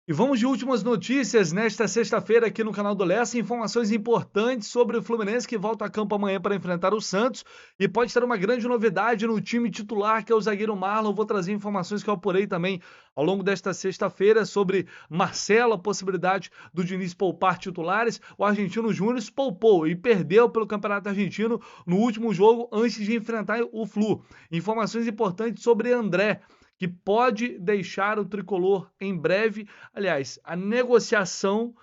E vamos de últimas notícias nesta sexta-feira aqui no canal do Lessa. Informações importantes sobre o Fluminense que volta a campo amanhã para enfrentar o Santos e pode ter uma grande novidade no time titular, que é o zagueiro Marlon. Vou trazer informações que eu apurei também ao longo desta sexta-feira sobre Marcelo, a possibilidade do Diniz poupar titulares. O Argentino Júnior poupou e perdeu pelo Campeonato Argentino no último jogo antes de enfrentar o Flu. Informações importantes sobre André, que pode deixar o tricolor em breve. Aliás, a negociação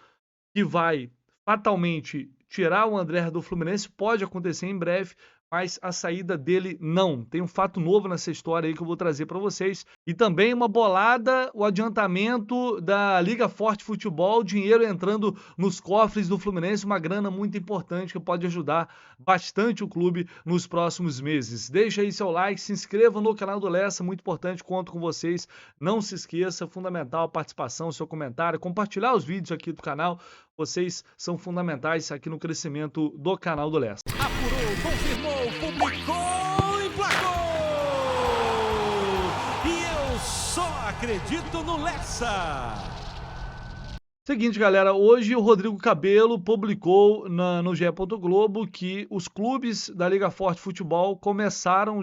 que vai fatalmente tirar o André do Fluminense pode acontecer em breve, mas a saída dele não. Tem um fato novo nessa história aí que eu vou trazer para vocês. E também uma bolada, o adiantamento da Liga Forte Futebol, dinheiro entrando nos cofres do Fluminense, uma grana muito importante que pode ajudar bastante o clube nos próximos meses. Deixa aí seu like, se inscreva no canal do Lessa, muito importante, conto com vocês. Não se esqueça, fundamental a participação, seu comentário, compartilhar os vídeos aqui do canal. Vocês são fundamentais aqui no crescimento do canal do Lessa. Apurou, confirmou, publicou, emplacou! E eu só acredito no Lessa! Seguinte, galera, hoje o Rodrigo Cabello publicou no GE. Globo que os clubes da Liga Forte Futebol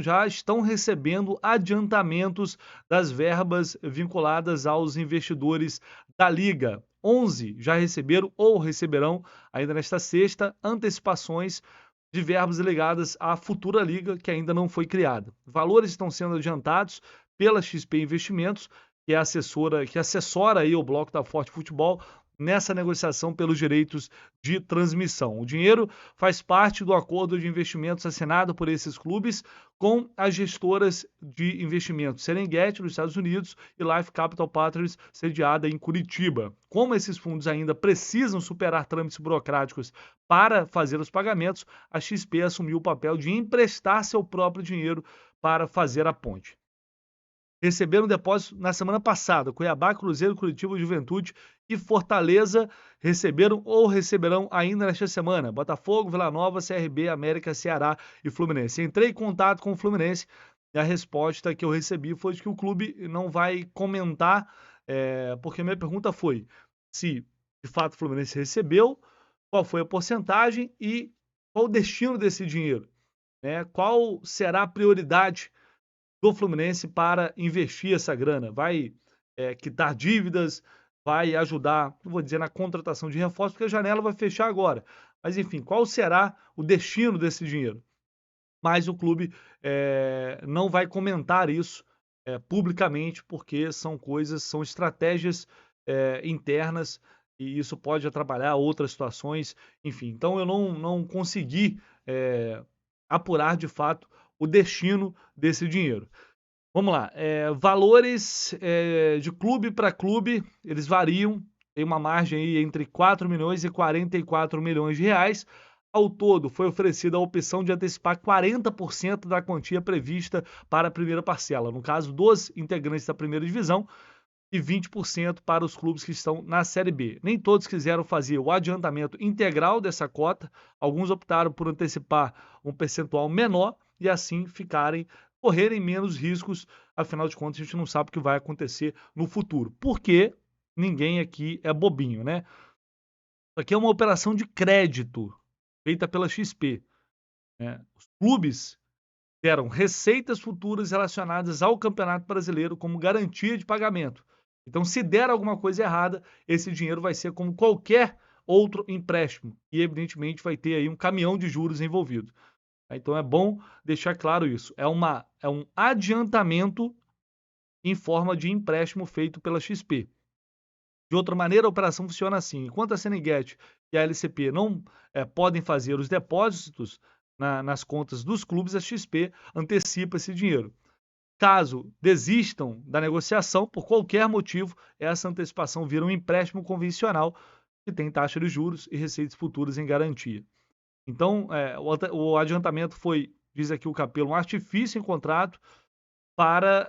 já estão recebendo adiantamentos das verbas vinculadas aos investidores da Liga. 11 já receberam ou receberão, ainda nesta sexta, antecipações de verbas ligadas à futura liga que ainda não foi criada. Valores estão sendo adiantados pela XP Investimentos, que assessora aí o bloco da Forte Futebol nessa negociação pelos direitos de transmissão. O dinheiro faz parte do acordo de investimentos assinado por esses clubes com as gestoras de investimentos Serengeti, nos Estados Unidos, e Life Capital Partners, sediada em Curitiba. Como esses fundos ainda precisam superar trâmites burocráticos para fazer os pagamentos, a XP assumiu o papel de emprestar seu próprio dinheiro para fazer a ponte. Receberam depósito na semana passada. Cuiabá, Cruzeiro, Curitiba, Juventude e Fortaleza receberam ou receberão ainda nesta semana. Botafogo, Vila Nova, CRB, América, Ceará e Fluminense. Entrei em contato com o Fluminense e a resposta que eu recebi foi de que o clube não vai comentar, porque minha pergunta foi se de fato o Fluminense recebeu, qual foi a porcentagem e qual o destino desse dinheiro, né? Qual será a prioridade do Fluminense para investir essa grana? Vai quitar dívidas, vai ajudar, não vou dizer na contratação de reforços, porque a janela vai fechar agora. Mas enfim, qual será o destino desse dinheiro? Mas o clube não vai comentar isso publicamente, porque são estratégias internas e isso pode atrapalhar outras situações, enfim. Então eu não consegui apurar de fato o destino desse dinheiro. Vamos lá, valores de clube para clube, eles variam, tem uma margem aí entre 4 milhões e 44 milhões de reais. Ao todo, foi oferecida a opção de antecipar 40% da quantia prevista para a primeira parcela, no caso dos integrantes da primeira divisão, e 20% para os clubes que estão na Série B. Nem todos quiseram fazer o adiantamento integral dessa cota, alguns optaram por antecipar um percentual menor e assim correrem menos riscos, afinal de contas a gente não sabe o que vai acontecer no futuro, porque ninguém aqui é bobinho, né? Isso aqui é uma operação de crédito feita pela XP, né? Os clubes deram receitas futuras relacionadas ao Campeonato Brasileiro como garantia de pagamento. Então, se der alguma coisa errada, esse dinheiro vai ser como qualquer outro empréstimo e, evidentemente, vai ter aí um caminhão de juros envolvido. Então, é bom deixar claro isso. É um adiantamento em forma de empréstimo feito pela XP. De outra maneira, a operação funciona assim. Enquanto a Serengeti e a LCP não podem fazer os depósitos nas contas dos clubes, a XP antecipa esse dinheiro. Caso desistam da negociação, por qualquer motivo, essa antecipação vira um empréstimo convencional que tem taxa de juros e receitas futuras em garantia. Então, o adiantamento foi, diz aqui o Capello, um artifício encontrado para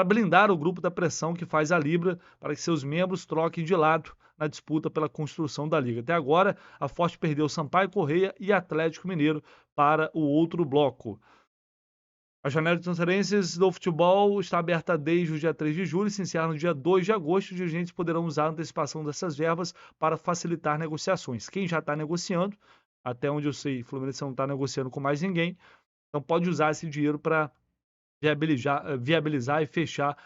blindar o grupo da pressão que faz a Libra, para que seus membros troquem de lado na disputa pela construção da Liga. Até agora, a Forte perdeu Sampaio Corrêa e Atlético Mineiro para o outro bloco. A janela de transferências do futebol está aberta desde o dia 3 de julho e se encerra no dia 2 de agosto. Os dirigentes poderão usar a antecipação dessas verbas para facilitar negociações. Quem já está negociando, até onde eu sei, o Fluminense não está negociando com mais ninguém, então pode usar esse dinheiro para viabilizar e fechar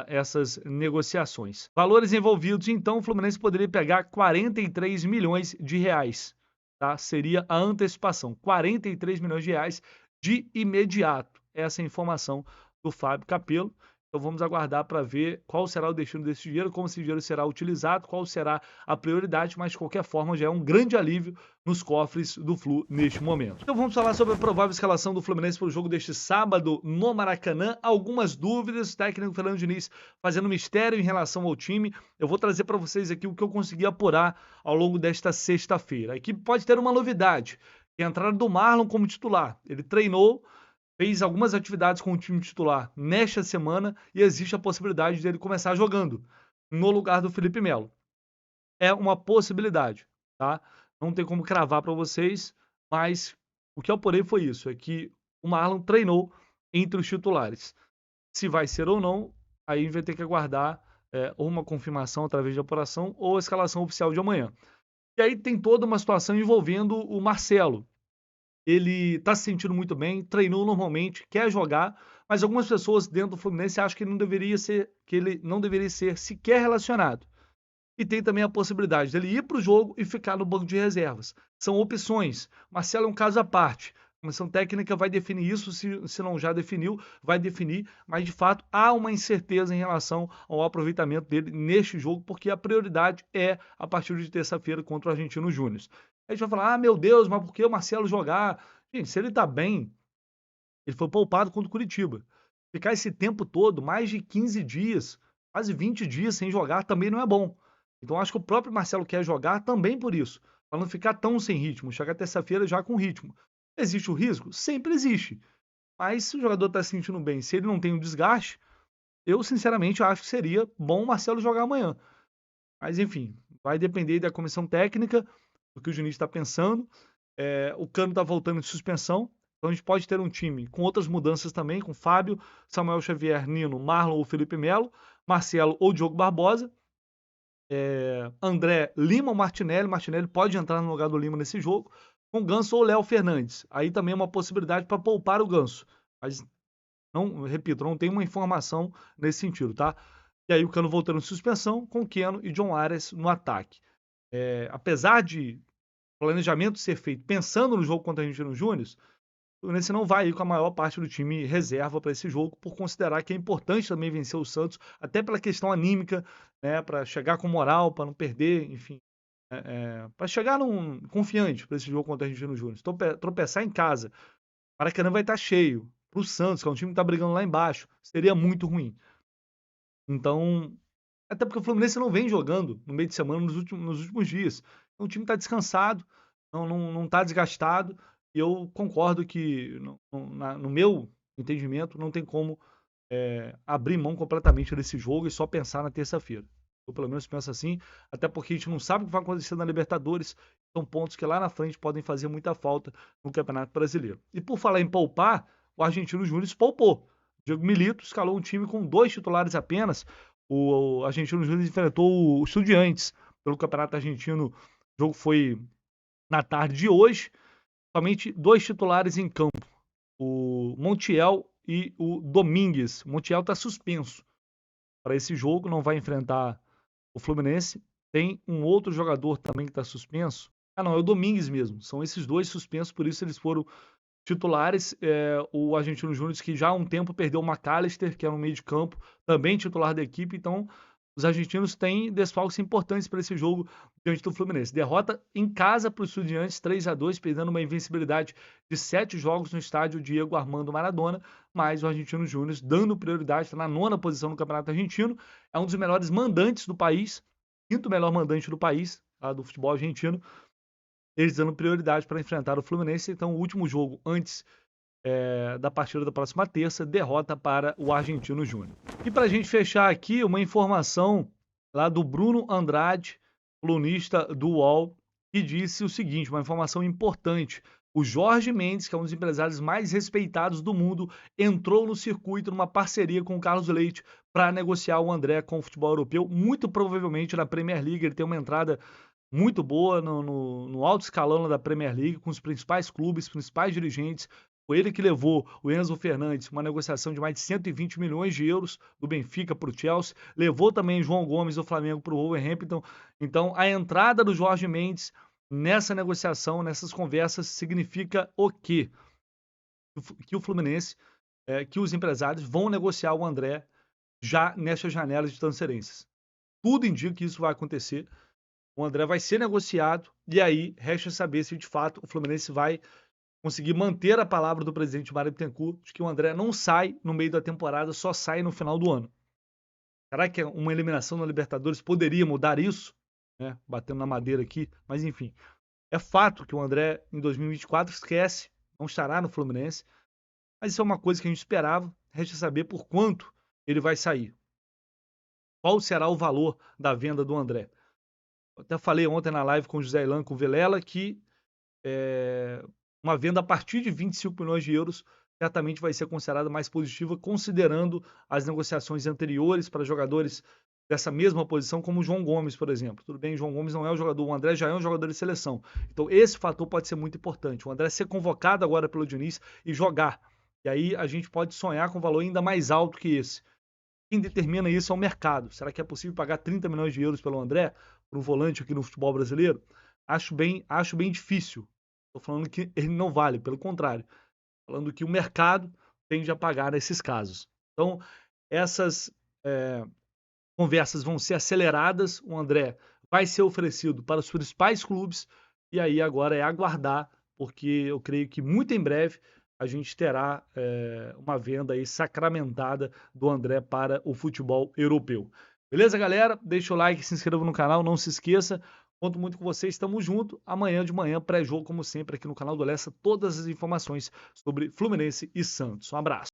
essas negociações. Valores envolvidos, então, o Fluminense poderia pegar 43 milhões de reais. Tá? Seria a antecipação, 43 milhões de reais de imediato. Essa é a informação do Fábio Capello. Então vamos aguardar para ver qual será o destino desse dinheiro, como esse dinheiro será utilizado, qual será a prioridade, mas de qualquer forma já é um grande alívio nos cofres do Flu neste momento. Então vamos falar sobre a provável escalação do Fluminense para o jogo deste sábado no Maracanã. Algumas dúvidas, o técnico Fernando Diniz fazendo mistério em relação ao time. Eu vou trazer para vocês aqui o que eu consegui apurar ao longo desta sexta-feira. A equipe pode ter uma novidade, que é a entrada do Marlon como titular. Ele treinou, fez algumas atividades com o time titular nesta semana e existe a possibilidade dele começar jogando no lugar do Felipe Melo. É uma possibilidade, tá? Não tem como cravar para vocês, mas o que eu apurei foi isso, é que o Marlon treinou entre os titulares. Se vai ser ou não, aí a gente vai ter que aguardar ou uma confirmação através de apuração ou a escalação oficial de amanhã. E aí tem toda uma situação envolvendo o Marcelo. Ele está se sentindo muito bem, treinou normalmente, quer jogar, mas algumas pessoas dentro do Fluminense acham que ele não deveria ser sequer relacionado. E tem também a possibilidade dele ir para o jogo e ficar no banco de reservas. São opções. Marcelo é um caso à parte. A comissão técnica vai definir isso, se não já definiu, vai definir, mas de fato há uma incerteza em relação ao aproveitamento dele neste jogo, porque a prioridade é a partir de terça-feira contra o Argentino Júnior. A gente vai falar, meu Deus, mas por que o Marcelo jogar? Gente, se ele tá bem, ele foi poupado contra o Curitiba. Ficar esse tempo todo, mais de 15 dias, quase 20 dias sem jogar, também não é bom. Então acho que o próprio Marcelo quer jogar também por isso, para não ficar tão sem ritmo, chegar terça-feira já com ritmo. Existe o risco? Sempre existe. Mas se o jogador está se sentindo bem, se ele não tem um desgaste, eu sinceramente acho que seria bom o Marcelo jogar amanhã. Mas enfim, vai depender da comissão técnica, do que o Diniz está pensando. O Cano está voltando de suspensão, então a gente pode ter um time com outras mudanças também, com Fábio, Samuel Xavier, Nino, Marlon ou Felipe Melo, Marcelo ou Diogo Barbosa, André, Lima ou Martinelli. Martinelli pode entrar no lugar do Lima nesse jogo, com Ganso ou Léo Fernandes. Aí também é uma possibilidade para poupar o Ganso. Mas, não, repito, não tem uma informação nesse sentido, tá? E aí o Cano voltando de suspensão, com Keno e John Arias no ataque. Apesar de planejamento ser feito pensando no jogo contra a Argentino Júnior, o Fluminense não vai ir com a maior parte do time reserva para esse jogo, por considerar que é importante também vencer o Santos, até pela questão anímica, né, para chegar com moral, para não perder, enfim, para chegar confiante para esse jogo contra a Argentino Júnior. Tropeçar em casa, Maracanã vai estar cheio. Para o Santos, que é um time que está brigando lá embaixo, seria muito ruim. Então, até porque o Fluminense não vem jogando no meio de semana nos últimos dias. Então, o time está descansado, não está desgastado. E eu concordo que, no meu entendimento, não tem como abrir mão completamente desse jogo e só pensar na terça-feira. Eu, pelo menos, penso assim, até porque a gente não sabe o que vai acontecer na Libertadores. São pontos que lá na frente podem fazer muita falta no Campeonato Brasileiro. E por falar em poupar, o Argentino Júnior poupou. Diego Milito escalou um time com 2 titulares apenas. O Argentino Júnior enfrentou o Estudiantes pelo Campeonato Argentino. O jogo foi na tarde de hoje. Somente 2 titulares em campo. O Montiel e o Domingues. O Montiel está suspenso para esse jogo, não vai enfrentar o Fluminense. Tem um outro jogador também que está suspenso. Não, é o Domingues mesmo. São esses 2 suspensos, por isso eles foram titulares. O Argentino Júnior, que já há um tempo perdeu o McAllister, que era no meio de campo, também titular da equipe. Então, os argentinos têm desfalques importantes para esse jogo diante do Fluminense. Derrota em casa para os Estudiantes, 3-2, perdendo uma invencibilidade de 7 jogos no estádio Diego Armando Maradona, mas o Argentino Júnior dando prioridade, está na 9ª posição no Campeonato Argentino, é um dos melhores mandantes do país, 5º melhor mandante do país, do futebol argentino, eles dando prioridade para enfrentar o Fluminense. Então, o último jogo antes da partida da próxima terça, derrota para o Argentino Júnior. E para a gente fechar aqui, uma informação lá do Bruno Andrade, colunista do UOL, que disse o seguinte, uma informação importante O Jorge Mendes, que é um dos empresários mais respeitados do mundo, entrou no circuito numa parceria com o Carlos Leite para negociar o André com o futebol europeu, muito provavelmente na Premier League. Ele tem uma entrada muito boa no alto escalão da Premier League, com os principais clubes, principais dirigentes. Foi ele que levou o Enzo Fernandes, uma negociação de mais de 120 milhões de euros do Benfica para o Chelsea. Levou também João Gomes do Flamengo para o Wolverhampton. Então, a entrada do Jorge Mendes nessa negociação, nessas conversas, significa o quê? Que o Fluminense, que os empresários vão negociar o André já nesta janela de transferências. Tudo indica que isso vai acontecer. O André vai ser negociado e aí resta saber se de fato o Fluminense vai conseguir manter a palavra do presidente Mário Bittencourt de que o André não sai no meio da temporada, só sai no final do ano. Será que uma eliminação na Libertadores poderia mudar isso? Batendo na madeira aqui, mas enfim. É fato que o André, em 2024, esquece, não estará no Fluminense, mas isso é uma coisa que a gente esperava, resta saber por quanto ele vai sair. Qual será o valor da venda do André? Eu até falei ontem na live com o José Ilan, com o Vilela, que uma venda a partir de 25 milhões de euros certamente vai ser considerada mais positiva, considerando as negociações anteriores para jogadores dessa mesma posição, como o João Gomes, por exemplo. Tudo bem, o João Gomes não é um jogador, o André já é um jogador de seleção. Então, esse fator pode ser muito importante. O André ser convocado agora pelo Diniz e jogar. E aí a gente pode sonhar com um valor ainda mais alto que esse. Quem determina isso é o mercado. Será que é possível pagar 30 milhões de euros pelo André, por um volante aqui no futebol brasileiro? Acho bem difícil. Estou falando que ele não vale, pelo contrário. Falando que o mercado tende a pagar nesses casos. Então, essas conversas vão ser aceleradas, o André vai ser oferecido para os principais clubes, e aí agora é aguardar, porque eu creio que muito em breve a gente terá uma venda aí sacramentada do André para o futebol europeu. Beleza, galera? Deixa o like, se inscreva no canal, não se esqueça. Conto muito com vocês, estamos juntos. Amanhã de manhã, pré-jogo, como sempre, aqui no canal do Lessa, todas as informações sobre Fluminense e Santos. Um abraço.